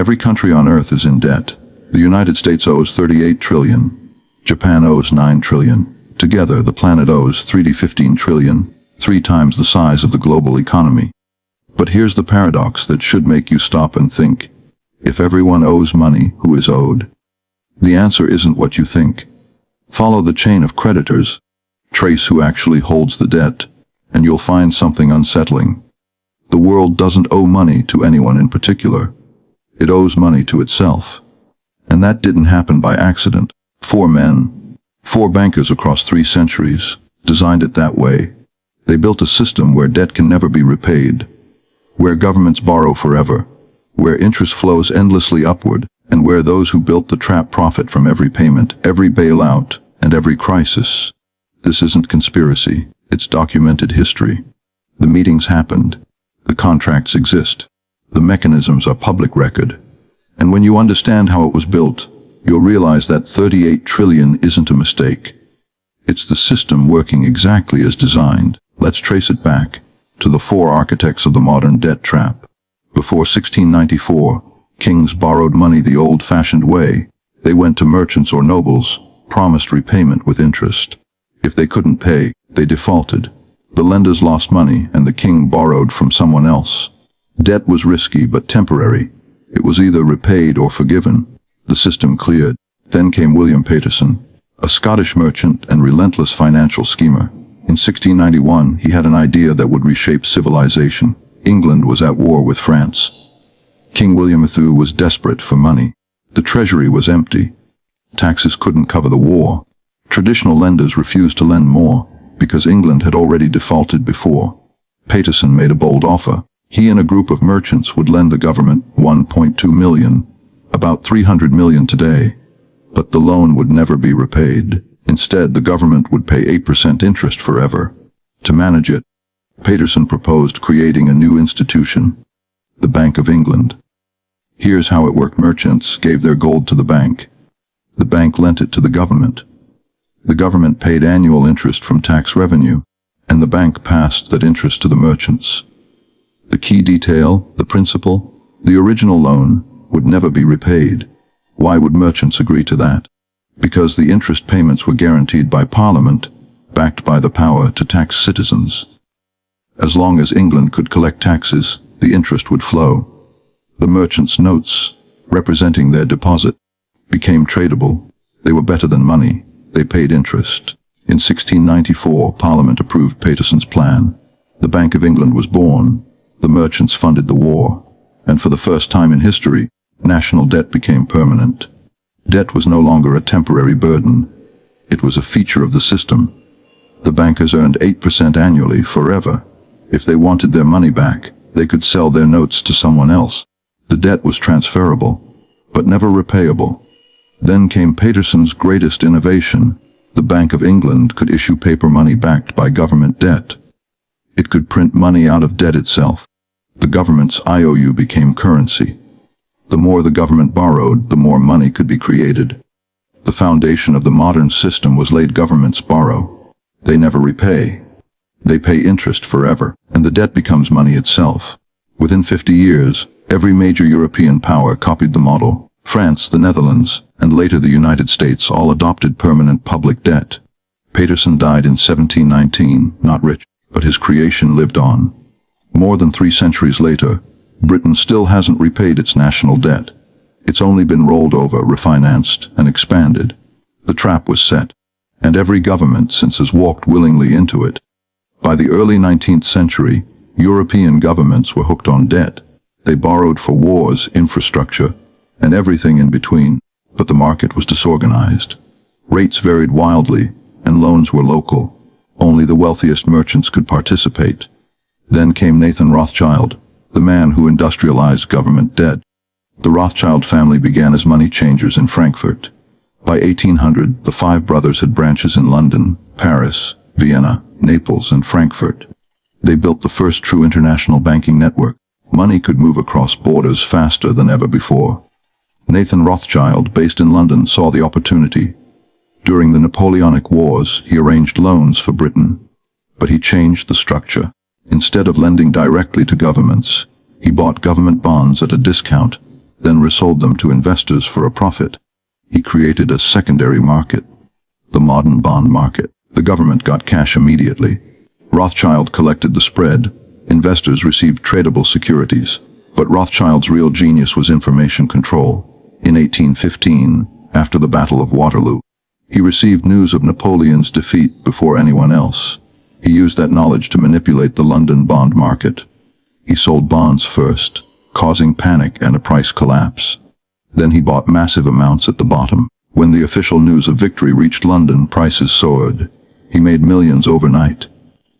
Every country on Earth is in debt. The United States owes 38 trillion. Japan owes 9 trillion. Together, the planet owes 15 trillion, 3 times the size of the global economy. But here's the paradox that should make you stop and think. If everyone owes money, who is owed? The answer isn't what you think. Follow the chain of creditors. Trace who actually holds the debt, and you'll find something unsettling. The world doesn't owe money to anyone in particular. It owes money to itself. And that didn't happen by accident. 4 men, 4 bankers across 3 centuries, designed it that way. They built a system where debt can never be repaid, where governments borrow forever, where interest flows endlessly upward, and where those who built the trap profit from every payment, every bailout, and every crisis. This isn't conspiracy, it's documented history. The meetings happened. The contracts exist. The mechanisms are public record. And when you understand how it was built, you'll realize that 38 trillion isn't a mistake. It's the system working exactly as designed. Let's trace it back to the 4 architects of the modern debt trap. Before 1694, kings borrowed money the old-fashioned way. They went to merchants or nobles, promised repayment with interest. If they couldn't pay, they defaulted. The lenders lost money and the king borrowed from someone else. Debt was risky but temporary. It was either repaid or forgiven. The system cleared. Then came William Paterson, a Scottish merchant and relentless financial schemer. In 1691, he had an idea that would reshape civilization. England was at war with France. King William II was desperate for money. The treasury was empty. Taxes couldn't cover the war. Traditional lenders refused to lend more, because England had already defaulted before. Paterson made a bold offer. He and a group of merchants would lend the government 1.2 million, about 300 million today. But the loan would never be repaid. Instead, the government would pay 8% interest forever. To manage it, Paterson proposed creating a new institution, the Bank of England. Here's how it worked. Merchants gave their gold to the bank. The bank lent it to the government. The government paid annual interest from tax revenue, and the bank passed that interest to the merchants. The key detail, the principal, the original loan, would never be repaid. Why would merchants agree to that? Because the interest payments were guaranteed by Parliament, backed by the power to tax citizens. As long as England could collect taxes, the interest would flow. The merchants' notes, representing their deposit, became tradable. They were better than money. They paid interest. In 1694, Parliament approved Paterson's plan. The Bank of England was born. The merchants funded the war. And for the first time in history, national debt became permanent. Debt was no longer a temporary burden. It was a feature of the system. The bankers earned 8% annually forever. If they wanted their money back, they could sell their notes to someone else. The debt was transferable, but never repayable. Then came Paterson's greatest innovation. The Bank of England could issue paper money backed by government debt. It could print money out of debt itself. The government's IOU became currency. The more the government borrowed, the more money could be created. The foundation of the modern system was laid. Governments borrow. They never repay. They pay interest forever, and the debt becomes money itself. Within 50 years, every major European power copied the model. France, the Netherlands, and later the United States all adopted permanent public debt. Paterson died in 1719, not rich, but his creation lived on. More than 3 centuries later, Britain still hasn't repaid its national debt. It's only been rolled over, refinanced, and expanded. The trap was set, and every government since has walked willingly into it. By the early 19th century, European governments were hooked on debt. They borrowed for wars, infrastructure, and everything in between, but the market was disorganized. Rates varied wildly, and loans were local. Only the wealthiest merchants could participate. Then came Nathan Rothschild, the man who industrialized government debt. The Rothschild family began as money changers in Frankfurt. By 1800, the 5 brothers had branches in London, Paris, Vienna, Naples, and Frankfurt. They built the first true international banking network. Money could move across borders faster than ever before. Nathan Rothschild, based in London, saw the opportunity. During the Napoleonic Wars, he arranged loans for Britain. But he changed the structure. Instead of lending directly to governments, he bought government bonds at a discount, then resold them to investors for a profit. He created a secondary market, the modern bond market. The government got cash immediately. Rothschild collected the spread. Investors received tradable securities. But Rothschild's real genius was information control. In 1815, after the Battle of Waterloo, he received news of Napoleon's defeat before anyone else. He used that knowledge to manipulate the London bond market. He sold bonds first, causing panic and a price collapse. Then he bought massive amounts at the bottom. When the official news of victory reached London, prices soared. He made millions overnight.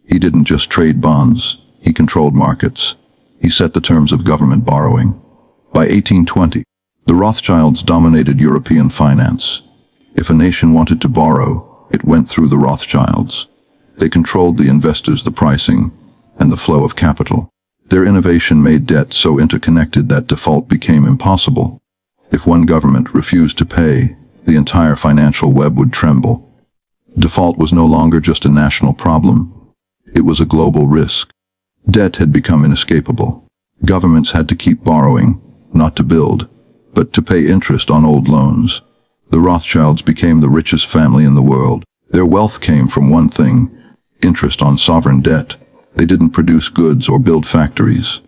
He didn't just trade bonds, he controlled markets. He set the terms of government borrowing. By 1820, the Rothschilds dominated European finance. If a nation wanted to borrow, it went through the Rothschilds. They controlled the investors, the pricing, and the flow of capital. Their innovation made debt so interconnected that default became impossible. If one government refused to pay, the entire financial web would tremble. Default was no longer just a national problem. It was a global risk. Debt had become inescapable. Governments had to keep borrowing, not to build, but to pay interest on old loans. The Rothschilds became the richest family in the world. Their wealth came from one thing: interest on sovereign debt. They didn't produce goods or build factories.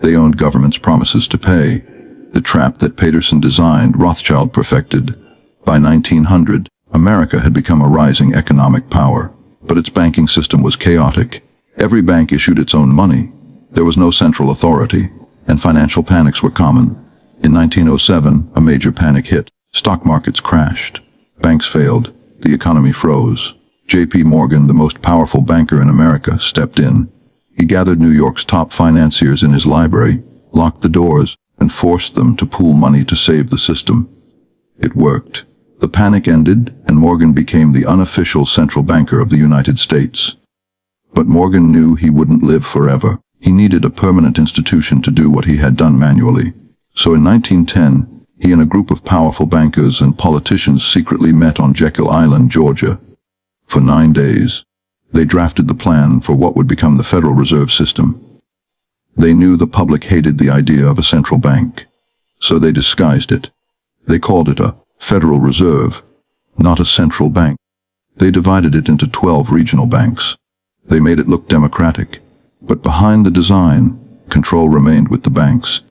They owned governments' promises to pay. The trap that Peterson designed, Rothschild perfected. By 1900, America had become a rising economic power, but its banking system was chaotic. Every bank issued its own money. There was no central authority, and financial panics were common. In 1907, a major panic hit. Stock markets crashed. Banks failed. The economy froze. J.P. Morgan, the most powerful banker in America, stepped in. He gathered New York's top financiers in his library, locked the doors, and forced them to pool money to save the system. It worked. The panic ended, and Morgan became the unofficial central banker of the United States. But Morgan knew he wouldn't live forever. He needed a permanent institution to do what he had done manually. So in 1910, he and a group of powerful bankers and politicians secretly met on Jekyll Island, Georgia. For 9 days, they drafted the plan for what would become the Federal Reserve System. They knew the public hated the idea of a central bank, so they disguised it. They called it a Federal Reserve, not a central bank. They divided it into 12 regional banks. They made it look democratic, but behind the design, control remained with the banks.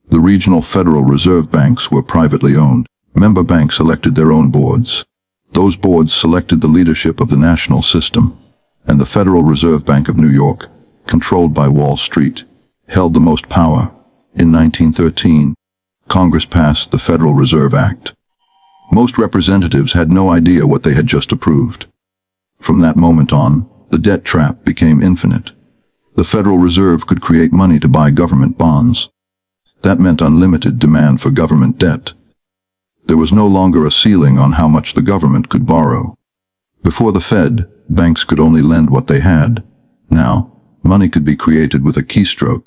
The regional Federal Reserve banks were privately owned. Member banks elected their own boards. Those boards selected the leadership of the national system, and the Federal Reserve Bank of New York, controlled by Wall Street, held the most power. In 1913, Congress passed the Federal Reserve Act. Most representatives had no idea what they had just approved. From that moment on, the debt trap became infinite. The Federal Reserve could create money to buy government bonds. That meant unlimited demand for government debt. There was no longer a ceiling on how much the government could borrow. Before the Fed, banks could only lend what they had. Now, money could be created with a keystroke.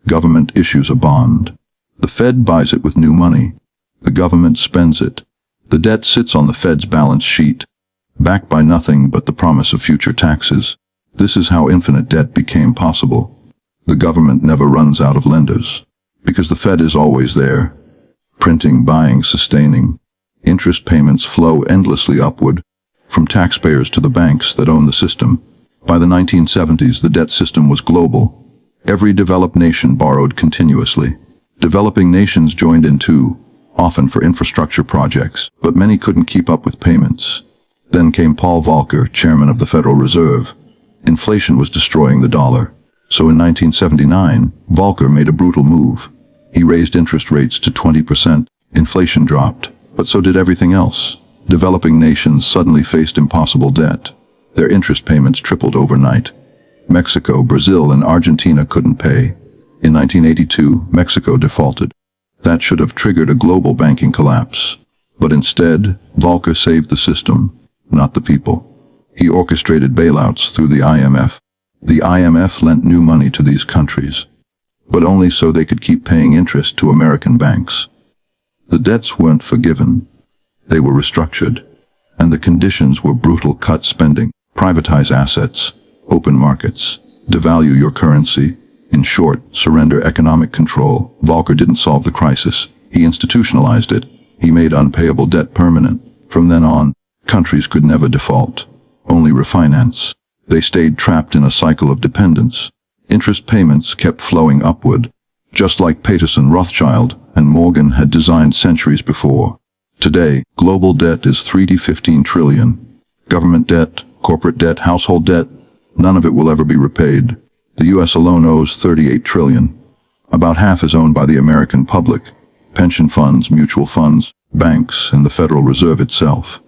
Government issues a bond. The Fed buys it with new money. The government spends it. The debt sits on the Fed's balance sheet, backed by nothing but the promise of future taxes. This is how infinite debt became possible. The government never runs out of lenders, because the Fed is always there. Printing, buying, sustaining. Interest payments flow endlessly upward, from taxpayers to the banks that own the system. By the 1970s, the debt system was global. Every developed nation borrowed continuously. Developing nations joined in too, often for infrastructure projects, but many couldn't keep up with payments. Then came Paul Volcker, chairman of the Federal Reserve. Inflation was destroying the dollar. So in 1979, Volcker made a brutal move. He raised interest rates to 20%. Inflation dropped, but so did everything else. Developing nations suddenly faced impossible debt. Their interest payments tripled overnight. Mexico, Brazil, and Argentina couldn't pay. In 1982, Mexico defaulted. That should have triggered a global banking collapse. But instead, Volcker saved the system, not the people. He orchestrated bailouts through the IMF. The IMF lent new money to these countries, but only so they could keep paying interest to American banks. The debts weren't forgiven. They were restructured, and the conditions were brutal: cut spending, privatize assets, open markets, devalue your currency. In short, surrender economic control. Volcker didn't solve the crisis. He institutionalized it. He made unpayable debt permanent. From then on, countries could never default, only refinance. They stayed trapped in a cycle of dependence. Interest payments kept flowing upward, just like Paterson, Rothschild, and Morgan had designed centuries before. Today, global debt is 15 trillion. Government debt, corporate debt, household debt, none of it will ever be repaid. The U.S. alone owes 38 trillion. About half is owned by the American public, pension funds, mutual funds, banks, and the Federal Reserve itself.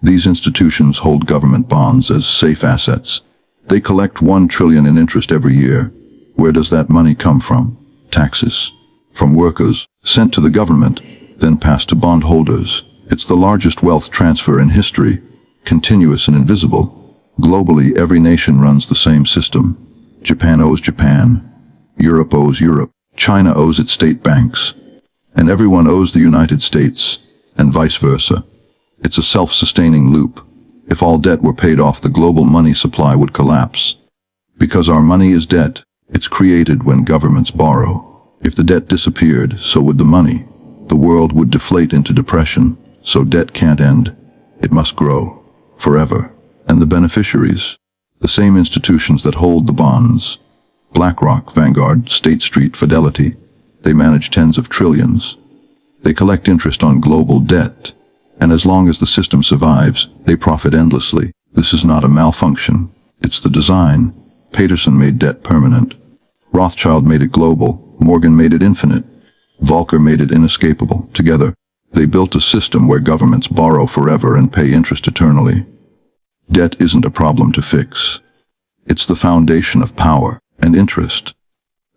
These institutions hold government bonds as safe assets. They collect 1 trillion in interest every year. Where does that money come from? Taxes. From workers, sent to the government, then passed to bondholders. It's the largest wealth transfer in history, continuous and invisible. Globally, every nation runs the same system. Japan owes Japan. Europe owes Europe. China owes its state banks. And everyone owes the United States, and vice versa. It's a self-sustaining loop. If all debt were paid off, the global money supply would collapse. Because our money is debt, it's created when governments borrow. If the debt disappeared, so would the money. The world would deflate into depression, so debt can't end. It must grow, forever. And the beneficiaries? The same institutions that hold the bonds. BlackRock, Vanguard, State Street, Fidelity. They manage tens of trillions. They collect interest on global debt. And as long as the system survives, they profit endlessly. This is not a malfunction. It's the design. Paterson made debt permanent. Rothschild made it global. Morgan made it infinite. Volcker made it inescapable. Together, they built a system where governments borrow forever and pay interest eternally. Debt isn't a problem to fix. It's the foundation of power and interest.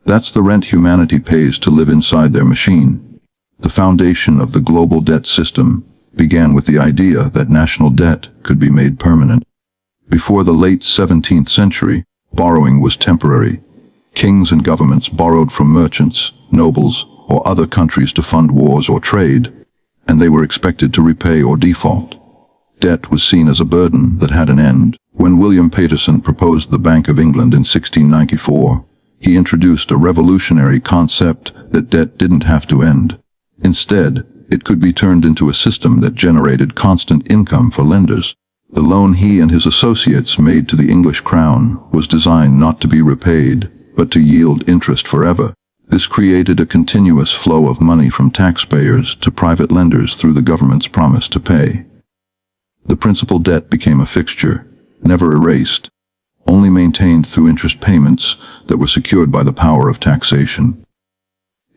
That's the rent humanity pays to live inside their machine. The foundation of the global debt system began with the idea that national debt could be made permanent. Before the late 17th century, borrowing was temporary. Kings and governments borrowed from merchants, nobles, or other countries to fund wars or trade, and they were expected to repay or default. Debt was seen as a burden that had an end. When William Paterson proposed the Bank of England in 1694, he introduced a revolutionary concept that debt didn't have to end. Instead, it could be turned into a system that generated constant income for lenders. The loan he and his associates made to the English crown was designed not to be repaid, but to yield interest forever. This created a continuous flow of money from taxpayers to private lenders through the government's promise to pay. The principal debt became a fixture, never erased, only maintained through interest payments that were secured by the power of taxation.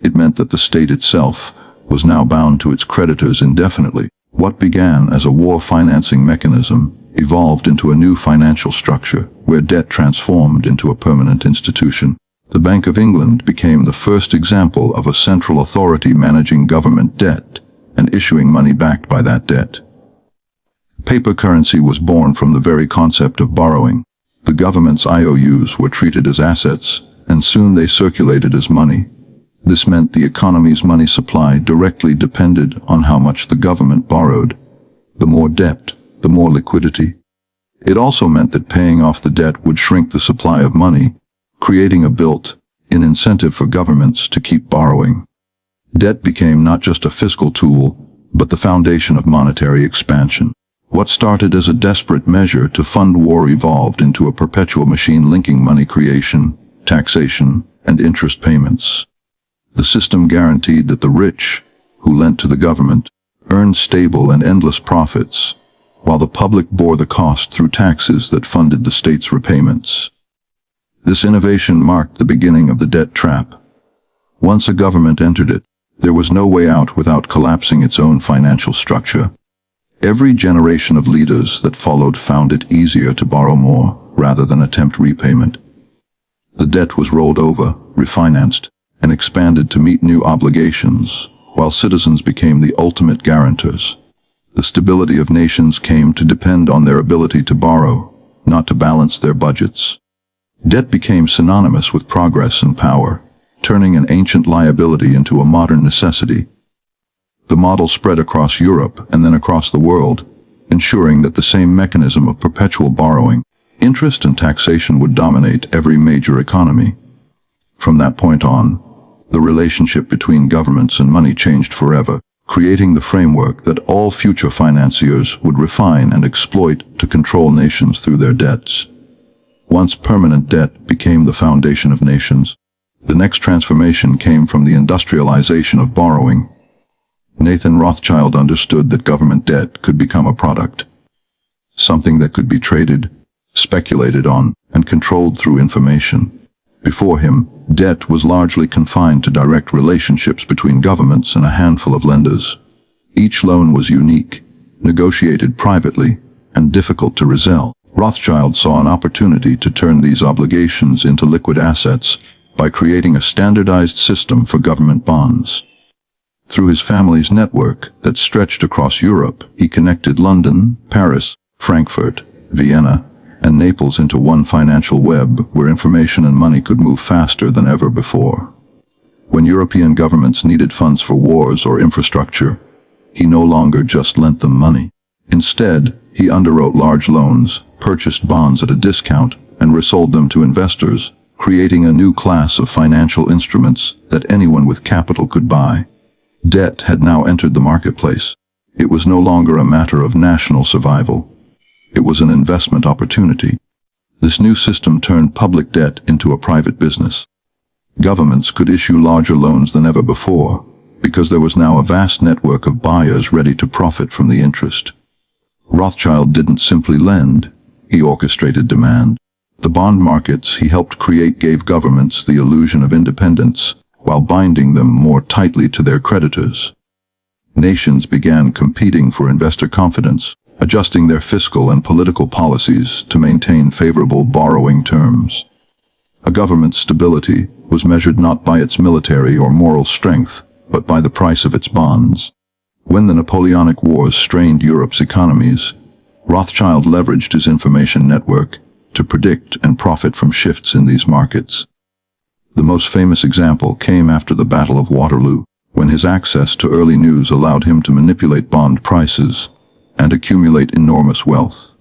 It meant that the state itself was now bound to its creditors indefinitely. What began as a war financing mechanism evolved into a new financial structure where debt transformed into a permanent institution. The Bank of England became the first example of a central authority managing government debt and issuing money backed by that debt. Paper currency was born from the very concept of borrowing. The government's IOUs were treated as assets, and soon they circulated as money. This meant the economy's money supply directly depended on how much the government borrowed. The more debt, the more liquidity. It also meant that paying off the debt would shrink the supply of money, creating a built-in incentive for governments to keep borrowing. Debt became not just a fiscal tool, but the foundation of monetary expansion. What started as a desperate measure to fund war evolved into a perpetual machine linking money creation, taxation, and interest payments. The system guaranteed that the rich, who lent to the government, earned stable and endless profits, while the public bore the cost through taxes that funded the state's repayments. This innovation marked the beginning of the debt trap. Once a government entered it, there was no way out without collapsing its own financial structure. Every generation of leaders that followed found it easier to borrow more rather than attempt repayment. The debt was rolled over, refinanced, and expanded to meet new obligations, while citizens became the ultimate guarantors. The stability of nations came to depend on their ability to borrow, not to balance their budgets. Debt became synonymous with progress and power, turning an ancient liability into a modern necessity. The model spread across Europe and then across the world, ensuring that the same mechanism of perpetual borrowing, interest and taxation would dominate every major economy. From that point on, The relationship between governments and money changed forever, creating the framework that all future financiers would refine and exploit to control nations through their debts. Once permanent debt became the foundation of nations, the next transformation came from the industrialization of borrowing. Nathan Rothschild understood that government debt could become a product, something that could be traded, speculated on, and controlled through information. Before him, debt was largely confined to direct relationships between governments and a handful of lenders. Each loan was unique, negotiated privately, and difficult to resell. Rothschild saw an opportunity to turn these obligations into liquid assets by creating a standardized system for government bonds. Through his family's network that stretched across Europe, he connected London, Paris, Frankfurt, Vienna, and Naples into one financial web where information and money could move faster than ever before. When European governments needed funds for wars or infrastructure, he no longer just lent them money. Instead, he underwrote large loans, purchased bonds at a discount, and resold them to investors, creating a new class of financial instruments that anyone with capital could buy. Debt had now entered the marketplace. It was no longer a matter of national survival. It was an investment opportunity. This new system turned public debt into a private business. Governments could issue larger loans than ever before, because there was now a vast network of buyers ready to profit from the interest. Rothschild didn't simply lend, he orchestrated demand. The bond markets he helped create gave governments the illusion of independence, while binding them more tightly to their creditors. Nations began competing for investor confidence, adjusting their fiscal and political policies to maintain favorable borrowing terms. A government's stability was measured not by its military or moral strength, but by the price of its bonds. When the Napoleonic Wars strained Europe's economies, Rothschild leveraged his information network to predict and profit from shifts in these markets. The most famous example came after the Battle of Waterloo, when his access to early news allowed him to manipulate bond prices and accumulate enormous wealth.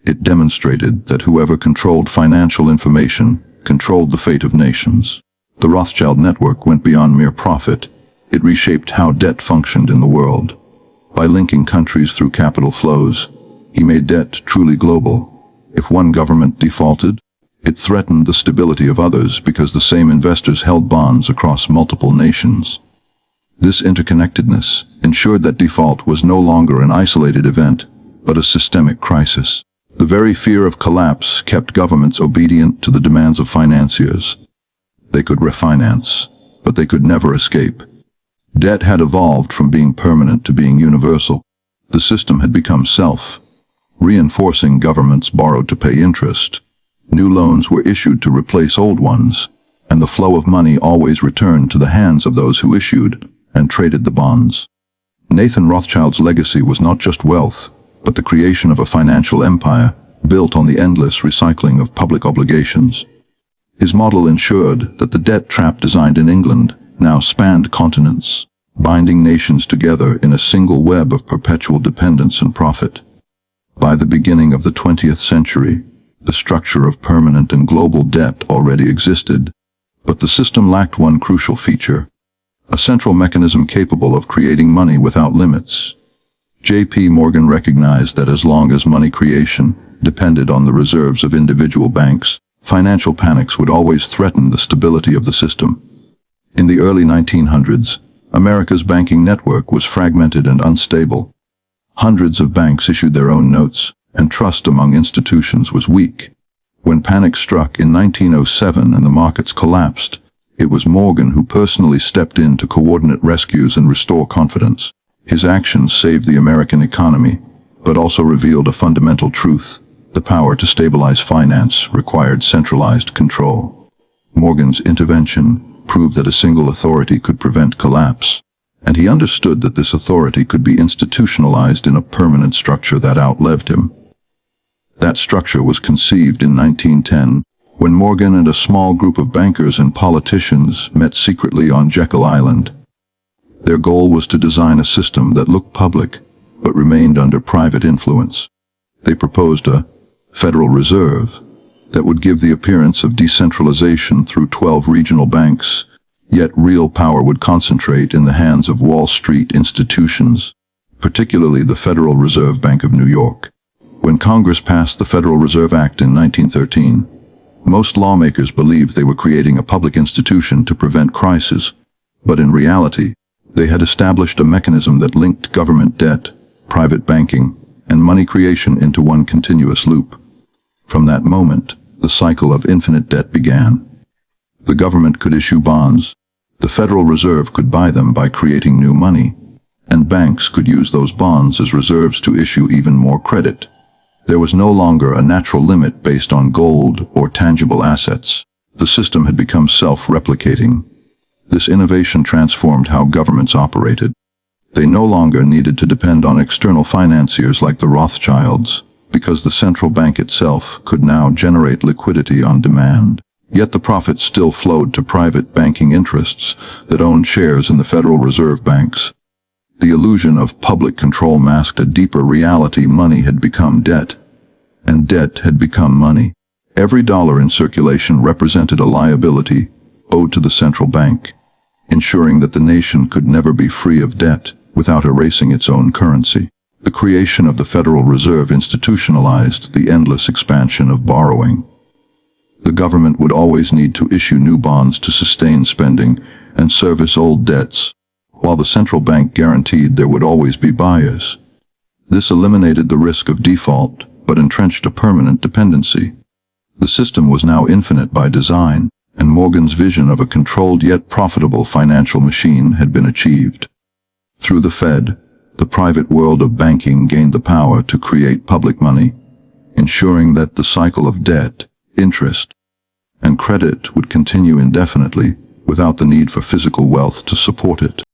It demonstrated that whoever controlled financial information controlled the fate of nations. The Rothschild network went beyond mere profit. It reshaped how debt functioned in the world. By linking countries through capital flows, he made debt truly global. If one government defaulted, it threatened the stability of others because the same investors held bonds across multiple nations. This interconnectedness ensured that default was no longer an isolated event, but a systemic crisis. The very fear of collapse kept governments obedient to the demands of financiers. They could refinance, but they could never escape. Debt had evolved from being permanent to being universal. The system had become self-reinforcing. Governments borrowed to pay interest. New loans were issued to replace old ones, and the flow of money always returned to the hands of those who issued and traded the bonds. Nathan Rothschild's legacy was not just wealth, but the creation of a financial empire built on the endless recycling of public obligations. His model ensured that the debt trap designed in England now spanned continents, binding nations together in a single web of perpetual dependence and profit. By the beginning of the 20th century, the structure of permanent and global debt already existed, but the system lacked one crucial feature: a central mechanism capable of creating money without limits. J.P. Morgan recognized that as long as money creation depended on the reserves of individual banks, financial panics would always threaten the stability of the system. In the early 1900s, America's banking network was fragmented and unstable. Hundreds of banks issued their own notes, and trust among institutions was weak. When panic struck in 1907 and the markets collapsed, it was Morgan who personally stepped in to coordinate rescues and restore confidence. His actions saved the American economy, but also revealed a fundamental truth: the power to stabilize finance required centralized control. Morgan's intervention proved that a single authority could prevent collapse, and he understood that this authority could be institutionalized in a permanent structure that outlived him. That structure was conceived in 1910, when Morgan and a small group of bankers and politicians met secretly on Jekyll Island. Their goal was to design a system that looked public, but remained under private influence. They proposed a Federal Reserve that would give the appearance of decentralization through 12 regional banks, Yet real power would concentrate in the hands of Wall Street institutions, particularly the Federal Reserve Bank of New York. When Congress passed the Federal Reserve Act in 1913, most lawmakers believed they were creating a public institution to prevent crisis, but in reality, they had established a mechanism that linked government debt, private banking, and money creation into one continuous loop. From that moment, the cycle of infinite debt began. The government could issue bonds, the Federal Reserve could buy them by creating new money, and banks could use those bonds as reserves to issue even more credit. There was no longer a natural limit based on gold or tangible assets. The system had become self-replicating. This innovation transformed how governments operated. They no longer needed to depend on external financiers like the Rothschilds, because the central bank itself could now generate liquidity on demand. Yet the profits still flowed to private banking interests that owned shares in the Federal Reserve banks. The illusion of public control masked a deeper reality. Money had become debt, and debt had become money. Every dollar in circulation represented a liability owed to the central bank, ensuring that the nation could never be free of debt without erasing its own currency. The creation of the Federal Reserve institutionalized the endless expansion of borrowing. The government would always need to issue new bonds to sustain spending and service old debts, while the central bank guaranteed there would always be buyers. This eliminated the risk of default, but entrenched a permanent dependency. The system was now infinite by design, and Morgan's vision of a controlled yet profitable financial machine had been achieved. Through the Fed, the private world of banking gained the power to create public money, ensuring that the cycle of debt, interest, and credit would continue indefinitely without the need for physical wealth to support it.